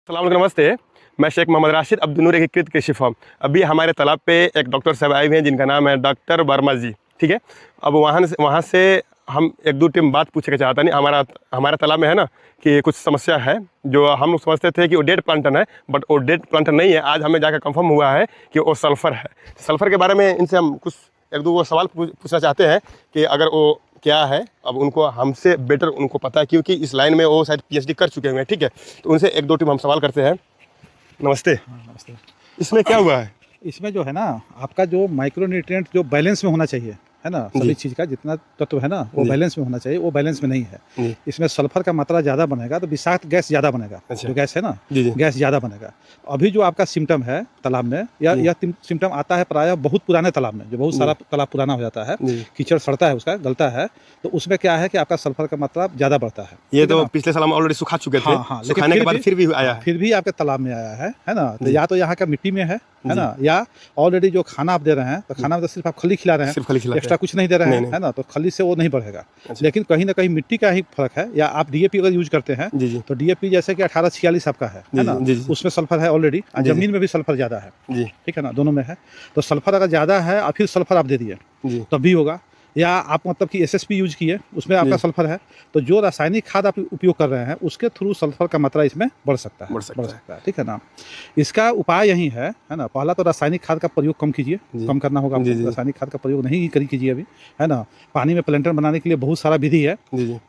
अस्सलाम वालेकुम, नमस्ते। मैं शेख मोहम्मद राशिद अब्दुल नूर एकीकृत कृषि फार्म। अभी हमारे तालाब पे एक डॉक्टर साहब आए हुए हैं जिनका नाम है डॉक्टर वर्मा जी, ठीक है। अब वहाँ से हम एक दो टीम बात पूछना चाहता नहीं। हमारा तालाब में है ना कि कुछ समस्या है जो हम लोग समझते थे कि वो डेड प्लांटन है, बट वो डेड प्लांटन नहीं है। आज हमें जाकर कंफर्म हुआ है कि वो सल्फ़र है। सल्फ़र के बारे में इनसे हम कुछ एक दो सवाल पूछना चाहते हैं कि अगर वो क्या है। अब उनको हमसे बेटर उनको पता है क्योंकि इस लाइन में वो शायद पीएचडी कर चुके हुए हैं, ठीक है। तो उनसे एक दो टीम हम सवाल करते हैं। नमस्ते। नमस्ते। इसमें क्या हुआ है? इसमें जो है ना आपका जो माइक्रोन्यूट्रिएंट जो बैलेंस में होना चाहिए है ना, सभी चीज़ का जितना तत्व है ना वो बैलेंस में होना चाहिए, वो बैलेंस में नहीं है। इसमें सल्फर का मात्रा ज़्यादा बनेगा तो विषाक्त गैस ज़्यादा बनेगा। अच्छा। जो गैस है ना जी। गैस ज़्यादा बनेगा। अभी जो आपका सिम्टम है तालाब में यह सिम्टम आता है प्रायः बहुत पुराने तालाब में, जो बहुत सारा तालाब पुराना हो जाता है, कीचड़ सड़ता है, उसका गलता है, तो उसमें क्या है कि आपका सल्फर का मात्रा ज़्यादा बढ़ता है। ये तो पिछले साल हम ऑलरेडी सुखा चुके थे। हाँ, सुखाने के बाद फिर भी आया है। फिर भी आपके तालाब में आया है ना। तो या तो यहाँ का मिट्टी में है ना, या ऑलरेडी जो खाना आप दे रहे हैं तो खाना में तो सिर्फ आप खली खिला रहे हैं, एक्स्ट्रा कुछ नहीं दे रहे हैं, है ना, तो खली से वो नहीं बढ़ेगा। लेकिन कहीं ना कहीं मिट्टी का ही फर्क है। या आप डीएपी अगर यूज करते हैं तो डीएपी जैसे कि 1846 आपका है ना, उसमें सल्फर है ऑलरेडी, जमीन में भी सल्फर ज्यादा है, ठीक है ना, दोनों में है। तो सल्फर अगर ज्यादा है और फिर सल्फर आप दे दिए तब भी होगा। या आप मतलब कि एसएसपी यूज किए, उसमें आपका सल्फर है, तो जो रासायनिक खाद आप उपयोग कर रहे हैं उसके थ्रू सल्फर का मात्रा इसमें बढ़ सकता है, ठीक है ना। इसका उपाय यही है ना। पहला तो रासायनिक खाद का प्रयोग कम कीजिए, कम करना होगा। रासायनिक खाद का प्रयोग नहीं कीजिए अभी, है ना। पानी में प्लांटर बनाने के लिए बहुत सारा विधि है,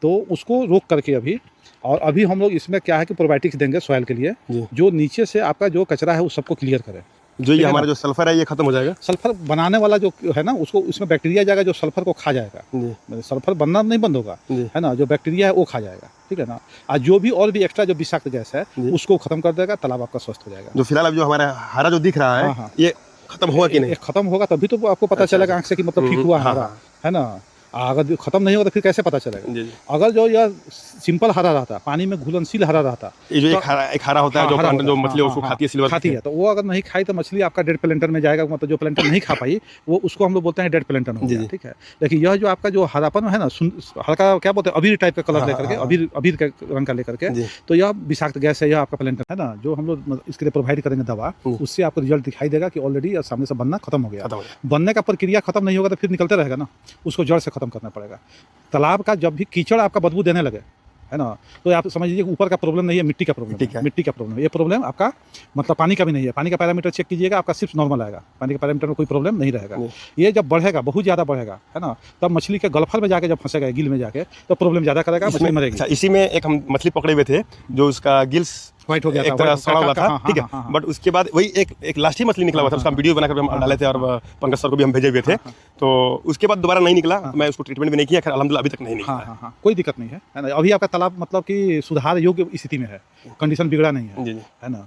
तो उसको रोक करके अभी। और अभी हम लोग इसमें क्या है कि प्रोबायोटिक्स देंगे सॉइल के लिए, जो नीचे से आपका जो कचरा है उस सबको क्लियर करे। जो ये हमारा जो सल्फर है ये खत्म हो जाएगा। सल्फर बनाने वाला जो है ना उसको, उसमें बैक्टीरिया जाएगा जो सल्फर को खा जाएगा। सल्फर बनना नहीं बंद होगा, है ना, जो बैक्टीरिया है वो खा जाएगा, ठीक है ना। आज जो भी और भी एक्स्ट्रा जो विषाक्त गैस है उसको खत्म कर देगा, तालाब आपका स्वस्थ हो जाएगा। जो फिलहाल अब जो हमारा हरा जो दिख रहा है ये खत्म हुआ कि नहीं? खत्म होगा तभी तो आपको पता चलेगा आंख से कि मतलब ठीक हुआ हरा, है ना। अगर खत्म नहीं होगा तो फिर कैसे पता चलेगा? अगर जो यह सिंपल हरा रहता, पानी में घुलनशील हरा रहता, ये जो एक हरा होता है जो मछली उसको खाती है, सिल्वर खाती है, तो वो अगर नहीं खाई तो मछली आपका डेड प्लेंटर में जाएगा। मतलब जो प्लेंटर नहीं खा पाई वो उसको हम लोग बोलते हैं डेड प्लेंटर हो गया, ठीक है। लेकिन यह जो आपका जो हरापन है ना, हल्का क्या बोलते हैं, अबीर टाइप का कलर लेकर के, अबीर के रंग का लेकर के, तो यह विषाक्त गैस है, यह आपका प्लेंटर है ना। जो हम लोग इसके लिए प्रोवाइड करेंगे दवा, उससे आपको रिजल्ट दिखाई देगा कि ऑलरेडी सामने से बनना खत्म हो गया। बनने का प्रक्रिया खत्म नहीं होगा तो फिर निकलते रहेगा ना, उसको जड़ से खत्म करना पड़ेगा। तालाब का जब भी कीचड़ आपका बदबू देने लगे, है ना, तो आप समझ लीजिए ऊपर का प्रॉब्लम नहीं है, मिट्टी का प्रॉब्लम है। मिट्टी का प्रॉब्लम है, ये प्रॉब्लम आपका मतलब पानी का भी नहीं है। पानी का पैरामीटर चेक कीजिएगा, आपका सिर्फ नॉर्मल आएगा, पानी के पैरामीटर में कोई प्रॉब्लम नहीं रहेगा। ये जब बढ़ेगा, बहुत ज़्यादा बढ़ेगा, है ना, तब मछली के गलफर में जाके जब फंसेगा, गिल में जाके, तो प्रॉब्लम ज़्यादा करेगा, मछली मरेगी। इसी में एक हम मछली पकड़े हुए थे जो उसका गिल्स वाइट हो गया एक तरह सड़ा हुआ था, ठीक है। बट उसके बाद वही एक लास्ट ही मछली निकला हुआ था, उसका वीडियो बनाकर हम डाले थे और पंकज सर को भी हम भेजे हुए थे। तो उसके बाद दोबारा नहीं निकला, मैं उसको ट्रीटमेंट भी नहीं किया, अल्हम्दुलिल्लाह अभी तक नहीं निकला। कोई दिक्कत नहीं है ना। अभी आपका तालाब मतलब कि सुधार योग्य स्थिति में है, कंडीशन बिगड़ा नहीं है ना।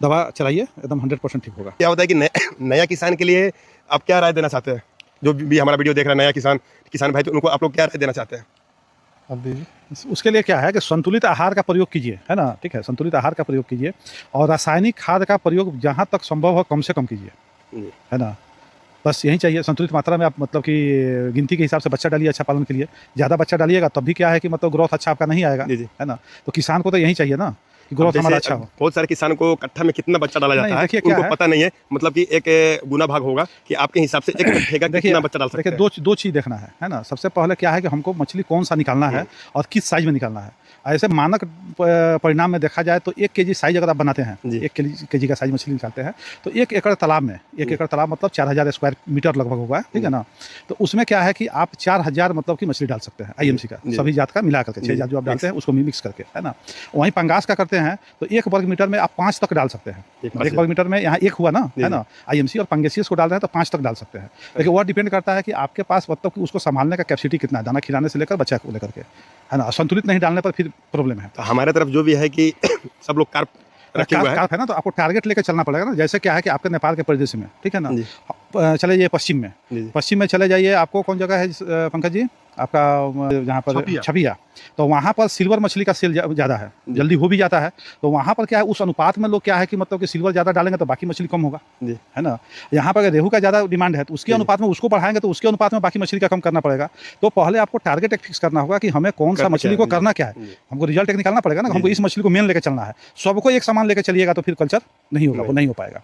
दवा चलाइए, एकदम 100% ठीक होगा। क्या होता है कि नया किसान के लिए आप क्या राय देना चाहते हैं? जो भी हमारा वीडियो देख रहा है नया किसान भाई, तो उनको आप लोग क्या राय देना चाहते हैं? उसके लिए क्या है कि संतुलित आहार का प्रयोग कीजिए, है ना, ठीक है। संतुलित आहार का प्रयोग कीजिए और रासायनिक खाद का प्रयोग जहाँ तक संभव हो कम से कम कीजिए, है ना। बस यही चाहिए। संतुलित मात्रा में आप मतलब कि गिनती के हिसाब से बच्चा डालिए अच्छा पालन के लिए। ज़्यादा बच्चा डालिएगा तब भी क्या है कि मतलब ग्रोथ अच्छा आपका नहीं आएगा, है ना। तो किसान को तो यही चाहिए ना कि ग्रोथ हमारा अच्छा हो। बहुत सारे किसानों को कट्ठा में कितना बच्चा डाला जाता है उनको पता नहीं है। मतलब कि एक गुना भाग होगा कि आपके हिसाब से एक कट्ठे का कितना बच्चा डाल सकते हैं। देखिए दो चीज़ देखना है ना। सबसे पहले क्या है कि हमको मछली कौन सा निकालना है और किस साइज में निकालना है। ऐसे मानक परिणाम में देखा जाए तो 1 केजी साइज अगर आप बनाते हैं, 1 केजी का साइज मछली निकालते हैं, तो 1 एकड़ तालाब में, 1 एकड़ तालाब मतलब 4000 स्क्वायर मीटर लगभग होगा, ठीक है ना। तो उसमें क्या है कि आप 4000 मतलब की मछली डाल सकते हैं, आईएमसी का, सभी जात का मिला करके, 6 जात जो आप डालते हैं उसको मिक्स करके, है ना। वहीं पंगास का करते हैं तो 1 वर्ग मीटर में आप 5 तक डाल सकते हैं। 1 वर्ग मीटर में यहाँ 1 हुआ ना, है ना। आईएमसी और पंगेसियस को डाल रहे हैं तो 5 तक डाल सकते हैं। लेकिन वो डिपेंड करता है कि आपके पास मतलब कि उसको संभालने का कैपेसिटी कितना है, दाना खिलाने से लेकर बच्चा को लेकर के, है ना। संतुलित नहीं डालने पर फिर प्रॉब्लम है। तो हमारे तरफ जो भी है कि सब लोग कार्प है ना, तो आपको टारगेट लेकर चलना पड़ेगा ना। जैसे क्या है कि आपके नेपाल के परिदृश्य में, ठीक है ना, चले जाइए पश्चिम में चले जाइए। आपको कौन जगह है पंकज जी? आपका जहाँ पर छपिया। छपिया, तो वहाँ पर सिल्वर मछली का सेल ज़्यादा है, जल्दी हो भी जाता है। तो वहाँ पर क्या है, उस अनुपात में लोग क्या है कि मतलब कि सिल्वर ज़्यादा डालेंगे तो बाकी मछली कम होगा, जी। है ना। यहाँ पर अगर रेहू का ज़्यादा डिमांड है तो उसके अनुपात में उसको बढ़ाएंगे तो उसके अनुपात में बाकी मछली का कम करना पड़ेगा। तो पहले आपको टारगेट एक फिक्स करना होगा कि हमें कौन सा करना मछली क्या को है, करना क्या है। जी। हमको रिजल्ट एक निकालना पड़ेगा ना, जी, हमको जी। इस मछली को मेन लेके चलना है। सबको एक सामान लेके चलिएगा तो फिर कल्चर नहीं होगा, वो नहीं हो पाएगा।